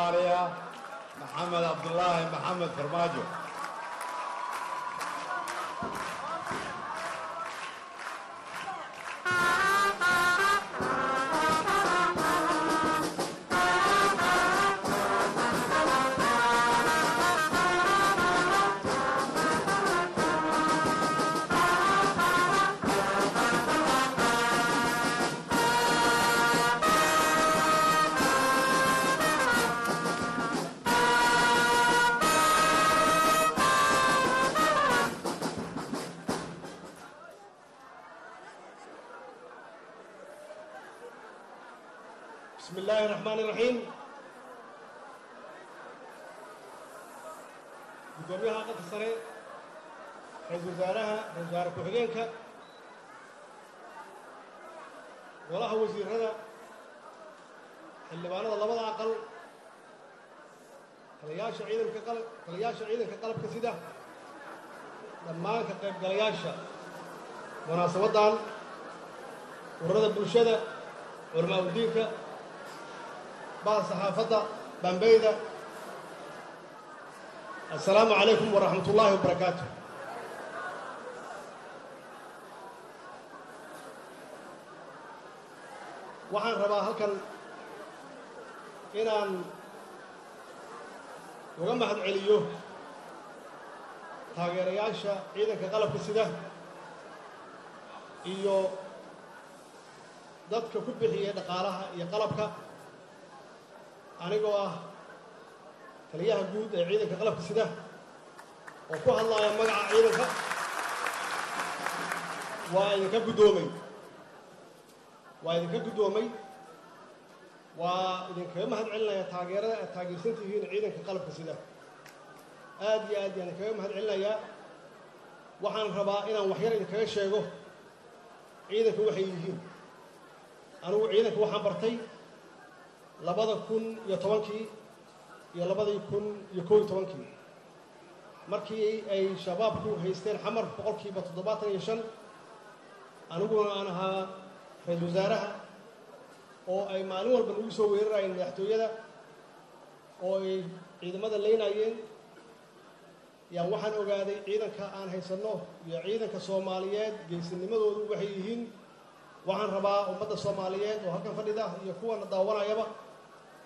محمد عبد الله محمد فرماجو. بسم الله الرحمن الرحيم. gudoomiyaha aqalka sare ra'iisul wasaaraha ra'iisul wasaare ku-xigeenka golaha wasiirada xildhibaanada labada aqal taliyaasha ciidanka qalabka sida dhammaan ka qaybgalayaasha munaasabadan ururada bulshada culamaa udiinka صحافة بامبيدا. السلام عليكم ورحمة الله وبركاته. waxaan rabaa halkan inaan uga mahad celiyo taageerayaasha ciidanka qalabka sida iyo dadka ku bixiyay dhaqaalaha iyo qalabka anigoo ah taliyaha guud ee ciidanka qalabka sida oo ku hadlaya magaca ciidanka waa idinka guddoomay waa idinkaga mahad celinaya taageerada aad taageersan tihiin ciidanka qalabka sida aad iyo aad yaan idinkaga mahad celinayaa. waxaan rabaa inaan waxyar idinkaga sheego ciidanka waxay yihiin. anigu ciidanka waxaan bartay 2010 iyo 2011 markii ay shabaabku haysteen xamar 75% aniguna aan ahaa ra'iisul wasaaraha oo ay maalin walba nagu soo weerarayeen madaxtooyada oo ay ciidamada leynayeen yaan waxaan ogaaday ciidanka aan haysanno iyo ciidanka Soomaaliyeed geesinimadoodu waxay yihiin. waxaan rabaa ummadda Soomaaliyeed oo halkan fadhida iyo kuwa daawanayaba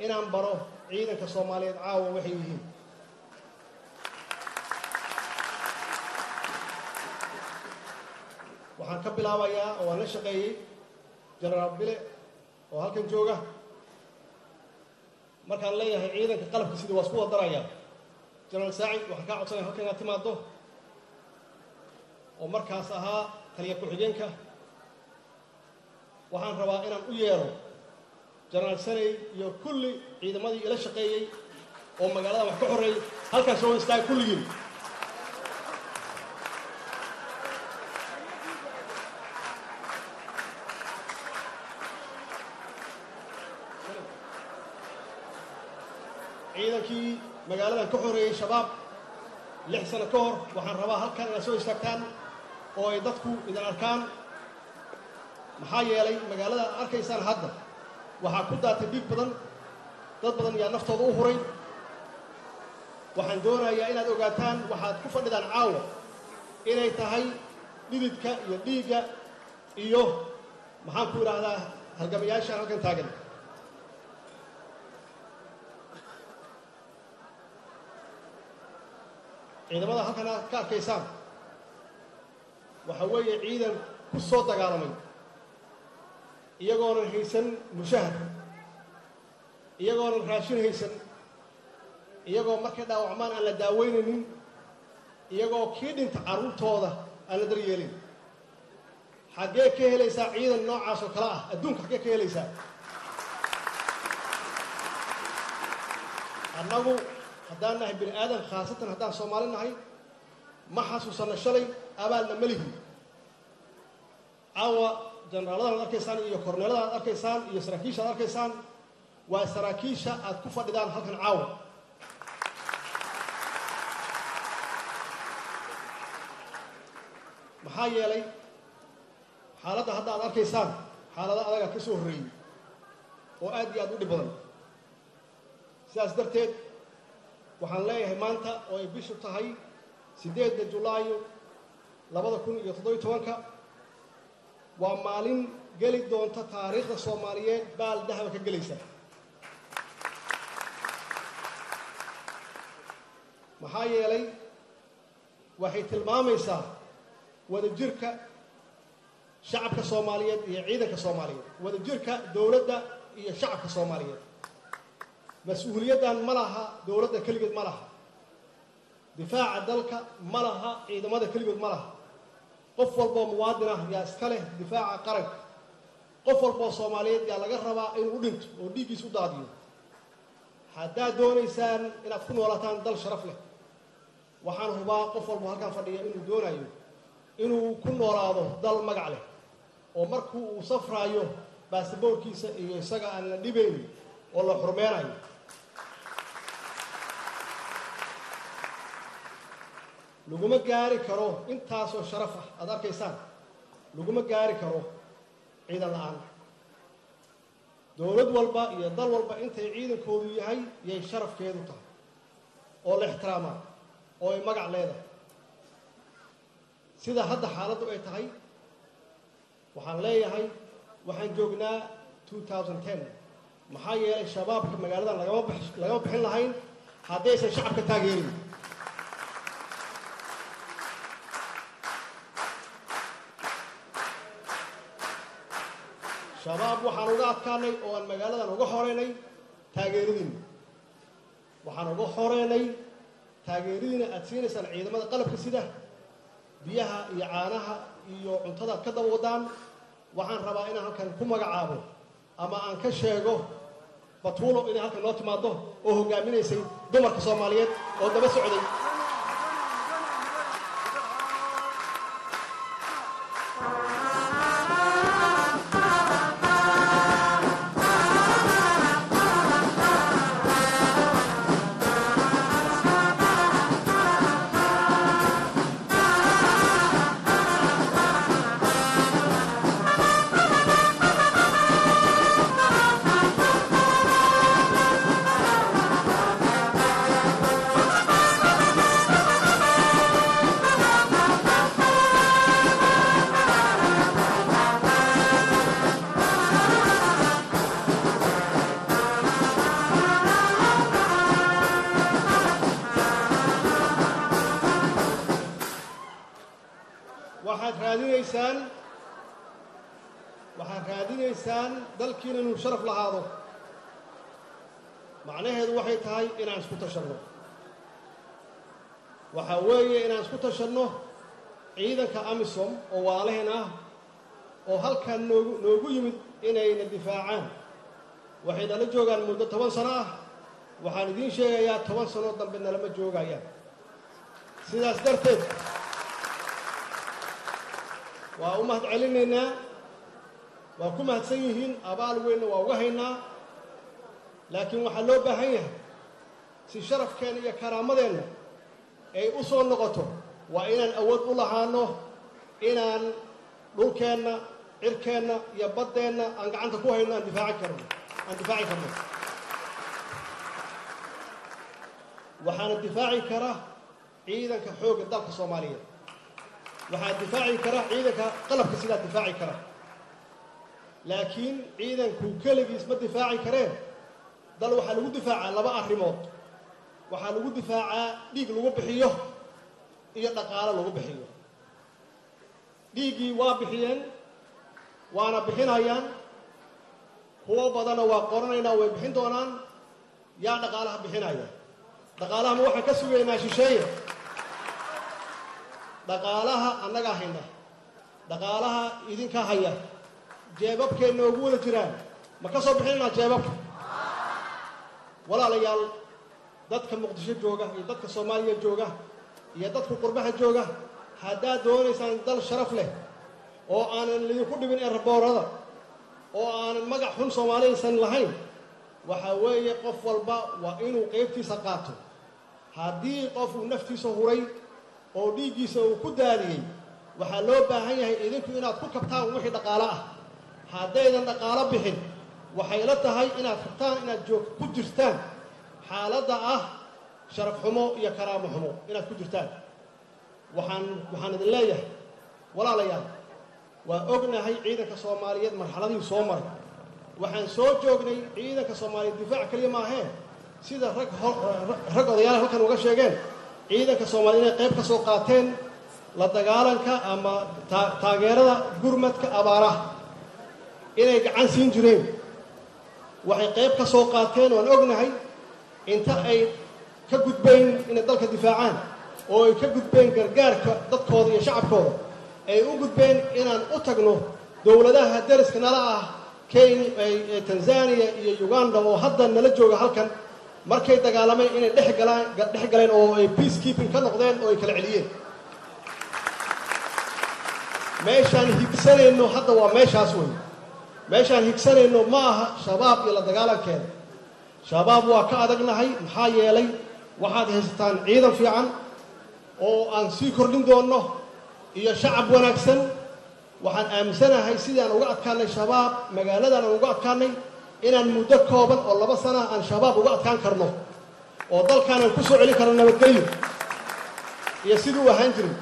inaan baro ciidanka Soomaaliyeed caawa waxay yihiin. waxaan ka bilaabayaa oo aan la shaqeeyay Generaal Bile oo halkan jooga. markaan leeyahay ciidanka qalabka sida waa isku wadaraya Generaal Saacid waxaan ka codsanayaa halkan inaad timaado oo markaas ahaa taliya ku-xigeenka. waxaan rabaa inaan u yeero Generaal Sanay iyo kulli ciidamadii ila shaqeeyay oo magaalada wax ka xoreeyay halkaas oo istaag kulligiin. ciidankii magaaladan ka xoreeyay shabaab 6 sano ka hor waxaan rabaa halkan inaad soo istaagtaan oo ay dadku idin arkaan. maxaa yeelay magaalada aad arkaysaan hadda waxaa ku daatay dhiig badan, dad badan ayaa naftooda u huray. waxaan doonayaa inaad ogaataan waxaad ku fadhidaan caawa inay tahay dhididka iyo dhiigga iyo maxaan ku idhaahdaa halgamayaashaan halkan taagan. ciidamada halkan aad ka arkaysaan waxa weeye ciidan ku soo dagaalamay iyagoonan haysan mushahar, iyagoonan raashin haysan, iyagoo markay dhaawacmaan aan la daaweynaynin, iyagoo kii dhinta carruurtooda aan la daryeelin. xaggee ka helaysaa ciidan noocaas oo kale ah adduunka? xaggee ka helaysaa? annagu haddaan nahay bini aadan, khaasatan haddaan Soomaali nahay, ma xasuusanno shalay abaalna ma lihin. caawa jeneraaladan aad arkaysaan iyo korneelada aad arkaysaan iyo saraakiisha aad arkaysaan waa saraakiisha aad ku fadhidaan halkan caawa. maxaa yeelay xaaladda hadda aad arkaysaan xaalado adaga ka soo horreeyey oo aad iyo aad u dhib badan. sidaas darteed waxaan leeyahay maanta oo ay bishu tahay 8 Julaayo 2017 waa maalin geli doonta taariikhda Soomaaliyeed baal dahab ka gelaysa maxaa yeelay waxay tilmaamaysaa wadajirka shacabka Soomaaliyeed iyo ciidanka Soomaaliyeed wadajirka dawladda iyo shacabka Soomaaliyeed mas'uuliyadan ma laha dawladda kaligeed ma laha difaaca dalka ma laha ciidamada kaligeed ma laha qof walba muwaadin ah yaa iska leh difaaca qaranka qof walba Soomaaliyeed yaa laga rabaa inuu u dhinto oo dhiigiisu u daadiyo haddaad doonaysaan inaad ku noolaataan dal sharaf leh waxaan hubaa qof walba halkan fadhiya inuu doonayo inuu ku noolaado dal magac leh oo markuu uu safraayo baasaboorkiisa iyo isaga aan la dhibayn oo la xurmeenayo laguma gaari karo intaasoo sharaf ah aad arkaysaan laguma gaari karo ciidan la'aan dowlad walba iyo dal walba intay ciidankoodu yahay yay sharafkeedu tahay oo la ixtiraamaa oo ay magac leedahay sida hadda xaaladdu ay tahay waxaan leeyahay waxaan joognaa 2010 maxaa yeelay shabaabka magaaladan lagama bixin lahayn haddaysan shacabka taageerin shabaab waxaan uga adkaanay oo aan magaaladan uga horeynay taageeradiina waxaan uga horeynay taageeradiina aad siinaysaan ciidamada qalabka sida biyaha iyo caanaha iyo cuntada ka daba wadaan waxaan rabaa inaan halkan ku magacaabo ama aan ka sheego batuulo inay halkan noo timaado oo hogaaminaysay dumarka Soomaaliyeed oo daba socday waxaad raadinaysaan dalkiina inuu sharaf lahaado macnaheedu waxay tahay inaan isku tashanno waxa weeye inaan isku tashanno ciidanka AMISOM oo waalaheen ah oo halkan noogu yimid inayna difaacaan waxay nala joogaan muddo 10 sano ah waxaan idiin sheegayaa 10 sano dambe nalama joogayaan sidaas darteed waa u mahad celinaynaa waa ku mahadsan yihiin abaal weyn waa uga haynaa laakiin waxaa loo baahan yahay si sharafkeena iyo karaamadeenna ay u soo noqoto waa inaan awood u lahaano inaan dhulkeenna cirkeenna iyo baddeenna aan gacanta ku hayno aan difaaci karno waxaana difaaci kara ciidanka xoogga dalka Soomaaliyeed waxaa difaaci kara ciidanka qalabka sidaa difaaci kara laakiin ciidanku kaligiis ma difaaci kareen dal waxaa lagu difaacaa laba arrimood waxaa lagu difaacaa dhiig lagu bixiyo iyo dhaqaale lagu bixiyo dhiiggii waa bixiyeen waana bixinayaan kuwo badana waa qoranaynaa way bixin doonaan yaa dhaqaalaha bixinaya dhaqaalaha ma waxaan ka sugaynaa shisheeye dhaqaalaha annaga hayna dhaqaalaha idinka haya jeebabkeena ugu wada jiraan ma ka soo bixinaa jeebabka walaalayaal dadka Muqdisho jooga iyo dadka Soomaaliya jooga iyo dadka qurbaha jooga haddaad doonaysaan dal sharaf leh oo aanan idinku dhibin eraboorada oo aanan magac xun Soomaaliyaysan lahayn waxa weeye qof walba waa inuu qaybtiisa qaato haddii qof uu naftiisa huray oo dhiiggiisa uu ku daadiyey waxaa loo baahan yahay idinku inaad ku kabtaan wixii dhaqaale ah haddaydan dhaqaale bixin waxay la tahay inaad rabtaan inaad ku jirtaan xaaladda ah sharaf xumo iyo karaamo xumo inaad ku jirtaan waxaan idin leeyahay walaalayaal waa ognahay ciidanka Soomaaliyeed marxaladii soo maray waxaan soo joognay ciidanka Soomaaliyeed difaac kaliya ma ahayn sida rag odayaal halkan uga sheegeen ciidanka Soomaaliyeed qayb ka soo qaateen la dagaalanka ama taageerada gurmadka abaaraha inay gacan siin jireen waxay qayb ka soo qaateen oo aan ognahay inta ay ka gudbeen inay dalka difaacaan oo ay ka gudbeen gargaarka dadkooda iyo shacabkooda ay u gudbeen inaan u tagno dawladaha dariska nala ah Kenya Tanzania iyo Uganda oo hadda nala jooga halkan markay dagaalameen inay dhex galeen oo ay peacekeeping ka noqdeen oo ay kala celiyeen meeshaan higsanayno hadda waa meeshaas weyn meeshaan higsanayno ma aha shabaab iyo la dagaalankeeda shabaab waa ka adagnahay maxaa yeelay waxaad haysataan ciidan fiican oo aan sii kordhin doonno iyo shacab wanaagsan waxaan aaminsanahay sidaan uga adkaanay shabaab magaaladan aan uga adkaanay inaan muddo kooban oo 2 sano aan shabaab uga adkaan karno oo dalkan aan ku soo celin karno nabadgelyo iyo sidoo ahaan jiray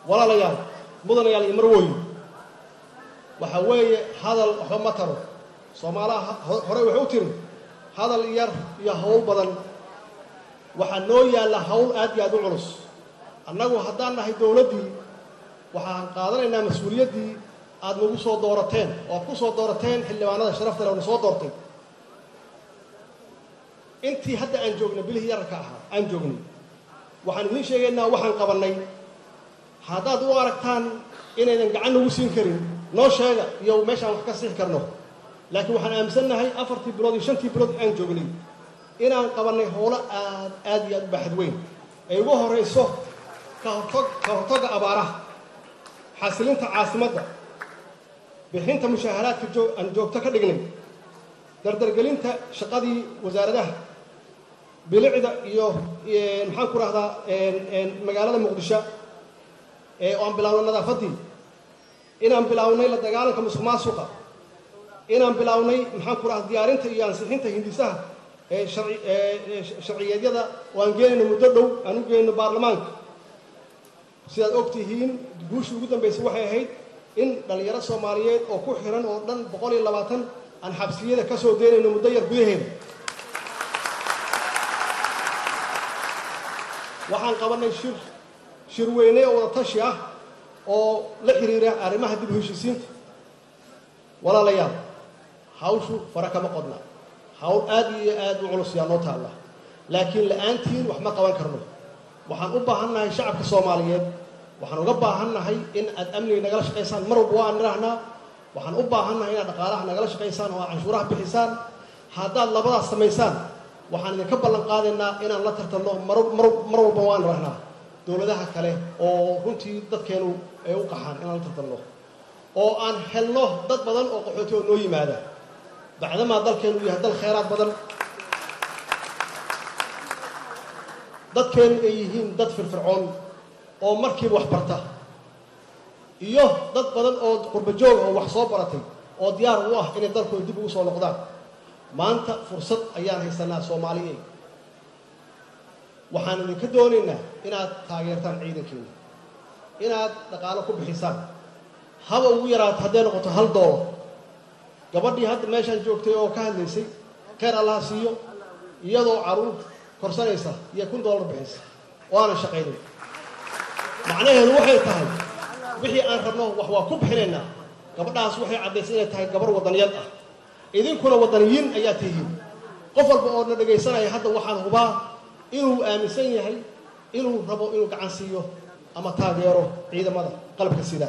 walaalayaal mudanayaal iyo marwooyin waxa weeye hadal waxba ma taro Soomaaliha hore waxa u tiri hadal yar iyo hawl badan waxa noo yaala hawl aad iyo aad u culus annagu haddaan nahay dawladdii waxaan qaadanaynaa mas'uuliyaddii aad nagu soo doorateen oo ku soo doorateen xildhibaanada sharafta leh oo soo doortay intii hadda aan joognay bilihii yarka ahaa aan joognay waxaan idin sheegaynaa waxaan qabanay haddaad u aragtaan inaydan gacan nagu siin karin noo sheega iyo meeshaan wax ka sixi karno laakiin waxaan aaminsannahay 4 bilood iyo 5 bilood aan joognay inaan qabanay howlo aad iyo aad baaxad weyn ay ugu horeyso ka hortagga abaaraha xasilinta caasimadda bixinta mushaaharaadka aan joogto ka dhignay dardargelinta shaqadii wasaaradaha bilicda iyo maxaan ku raahdaa magaalada muqdisho oo aan bilaawno nadaafadii inaan bilaawnay la dagaalanka musuqmaasuqa inaan bilaawnay maxaan ku raahdaa diyaarinta iyo ansixinta hindisaha sharciyeedyada oo aan geenayno muddo dhow aan u geenayno baarlamaanka sidaad ogtihiin guushii ugu dambeysay waxay ahayd in dhalinyaro Soomaaliyeed oo ku xiran oo dhan 120 aan xabsiyada ka soo deynayno muddo yar gudaheeda waxaan qabanay shir weyne oo wada tashi ah oo la xiriira arrimaha dib u heshiisiinta walaalayaal hawshu fara kama qodna hawl aad iyo aad u culus yaa noo taala laakiin la'aantiin wax ma qaban karno waxaan u baahannahay shacabka Soomaaliyeed waxaan uga baahannahay in aad amniga nagala shaqeysaan mar walba waan rahnaa waxaan u baahannahay inaad dhaqaalaha nagala shaqeysaan oo canshuuraha bixisaan haddaad labadaas samaysaan waxaan idinka ballan qaadaynaa inaan la tartanno mar walba waan rahnaa dawladaha kale oo runtii dadkeenu ay u qaxaan inaan la tartanno oo aan helno dad badan oo qaxooti oo noo yimaada bacdamaa dalkeenu yahay dal khayraad badan dadkeenu ay yihiin dad firfircoon oo markiiba wax barta iyo dad badan oo qurba joog oo wax soo baratay oo diyaar u ah inay dalkooda dib ugu soo noqdaan maanta fursad ayaan haysanaa Soomaaliyeed waxaan idinka doonaynaa inaad taageertaan ciidankeena inaad dhaqaale ku bixisaan haba ugu yaraato hadday noqoto $1 gabadhii hadda meeshaan joogtay oo ka hadlaysay khayr Allah siiyo iyadoo caruur korsanaysa iyo $1 bixisa waana shaqaynay macnaheedu waxay tahay wixii aan rabno wax waa ku bixinaynaa gabadhaas waxay cadeysay inay tahay gabar wadaniyad ah idinkuna wadaniyiin ayaa tihiin qof walba oo na dhageysanaya hadda waxaan hubaa inuu aaminsan yahay inuu rabo inuu gacan siiyo ama taageero ciidamada qalabka sida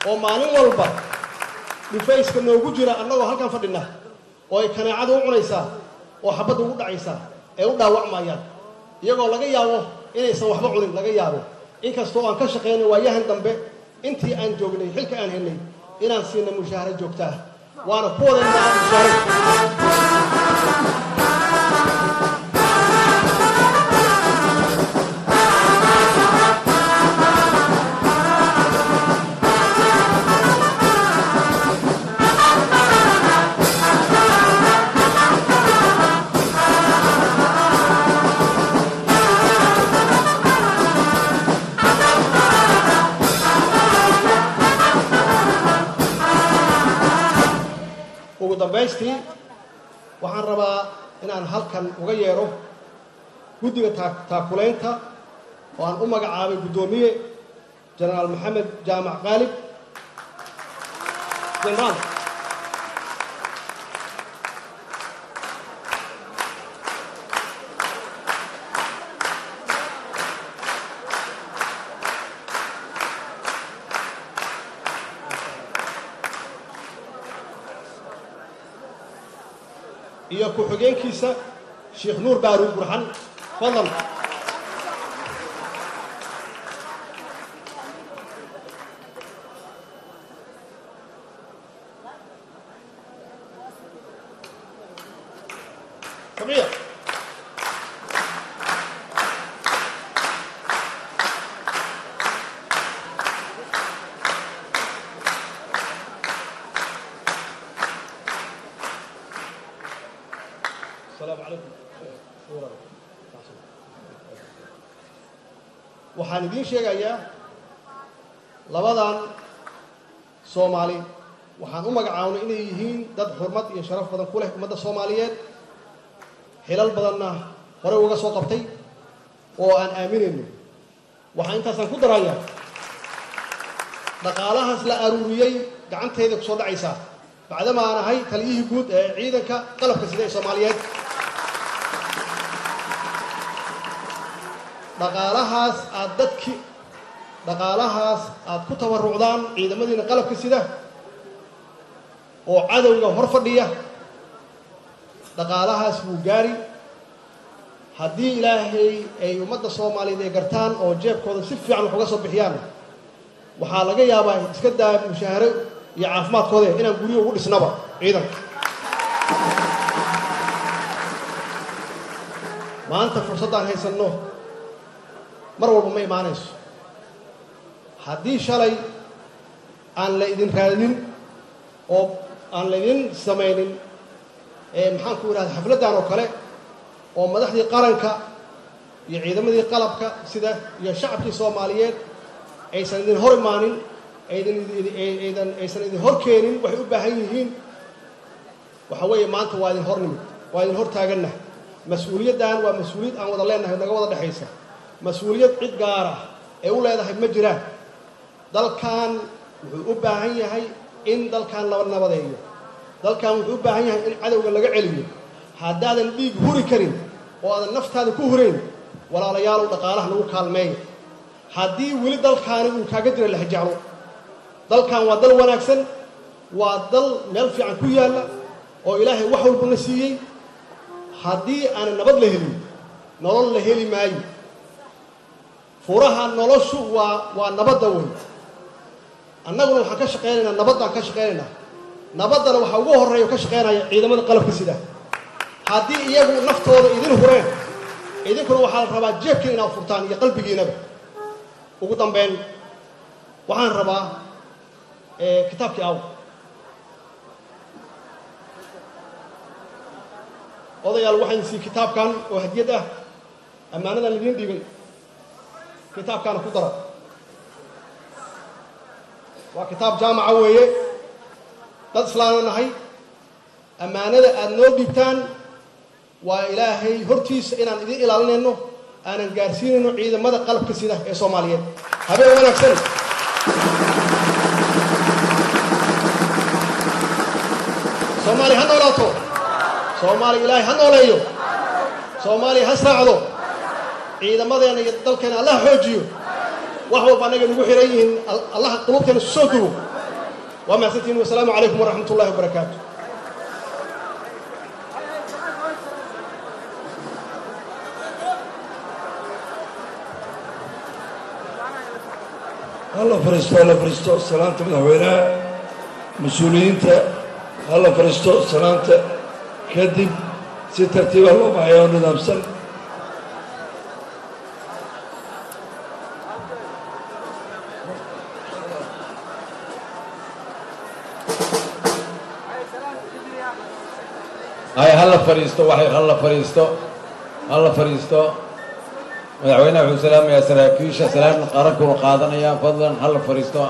oo maalin walba dhifayska noogu jira annagoo halkan fadhina oo ay kanaacada u cunaysaa oo xabadda ugu dhacaysaa ee u dhaawacmayaan iyagoo laga yaabo inaysan waxba cunin laga yaabo inkastoo aan ka shaqeynay waayahan dambe intii aan joognay xilka aan helnay inaan siino mushaaharo joogto ah waana ku wadaynaa mushaaharo dambaystii waxaan rabaa inaan halkan uga yeero guddiga taakulaynta oo aan u magacaabay guddoomiye jenaraal maxamed jaamac qaalib jenaraal iyo ku-xigeenkiisa sheekh nuur baaruud burxan fadlan سميع السلام عليكم waxaan idiin sheegayaa labadan Soomaali waxaan u magacaabnay inay yihiin dad xurmad iyo sharaf badan ku leh ummadda Soomaaliyeed xilal badanna hore uga soo qabtay oo aan aaminayno waxaan intaasan ku darayaa dhaqaalahaas la aruuriyay gacanteeda ku soo dhacaysa bacdama aan ahay taliyihii guud ee ciidanka qalabka sida ee Soomaaliyeed dhaqaalahaas aad ku tabarucdaan ciidamadiina qalabka sida oo cadowga hor fadhiya dhaqaalahaas wuu gaari haddii ilaahay ay ummadda Soomaaliyeed ay gartaan oo jeebkooda si fiican wax uga soo bixiyaan waxaa laga yaabaa iska daa mushaaharo iyo caafimaadkooda inaan guryo ugu dhisnaba ciidanka maanta fursaddaan haysanno mar walba ma imaanayso haddii shalay aan la idin raadinin oo aan la idin samaynin maxaan ku yidhahda xafladdan oo kale oo madaxdii qaranka iyo ciidamadii qalabka sida iyo shacabkii Soomaaliyeed aysan idin hor imaanin aysan idin hor keenin waxay u baahan yihiin waxa weeye maanta waa idin hor nimid waa idin hor taagannahay mas-uuliyaddan waa mas-uuliyad aan wada leenahay naga wada dhexaysa mas-uuliyad cid gaar ah ee u leedahay ma jiraan dalkan wuxuu u baahan yahay in dalkan la nabadeeyo dalkan wuxuu u baahan yahay in cadowga laga celiyo haddaadan dhiig huri karin oo aadan naftaada ku hurayn walaalayaal dhaqaalaha nagu kaalmeeyo haddii weli dalkaani uu kaaga jira lahjaclo dalkan waa dal wanaagsan waa dal meel fiican ku yaalla oo ilaahay wax walba na siiyey haddii aan nabad la helin nolol la heli maayo furaha noloshu waa nabadda weyn annaguna waxaan ka shaqaynaynaa nabaddaan ka shaqaynaynaa nabaddana waxaa ugu horreeya ka shaqaynaya ciidamada qalabka sida haddii iyagu naftooda idin hureen idinkuna waxaa la rabaa jeebkiina inaad furtaan iyo qalbigiinaba ugu dambeyn waxaan rabaa kitaabkii aw odayaal waxaan siiyey kitaabkan oo hadiyad ah ammaanadan idiin dhiibay kitaabkaana ku dara waa kitaab jaamaca weeye dad islaana nahay ammaanada aad noo dhiibtaan waa ilaahay hortiisa inaan idin ilaalinayno aanan gaarsiinayno ciidamada qalabka sida ee Soomaaliyeed habeen wanaagsan Soomaali ha noolaato Soomaali ilaahay ha nooleeyo Soomaali ha saacdo ciidamadeena iyo dalkeena Allah xoojiyo wax walba anaga nagu xiran yihiin Allah qulubteena soo duwo wa ma santiin wa salaamu alaykum wa rahmatullahi wa barakaatuh الله فرستو سلامته مدحوينها مسؤولين الله فرستو سلامته كدب si tartiiba loo baxayo nidaamsan هاي هلا فريستو وحي هلا فريستو مدحوينها وحو سلام يا سراكيش سلام قرنك وقادنا يا فضلا هلا فريستو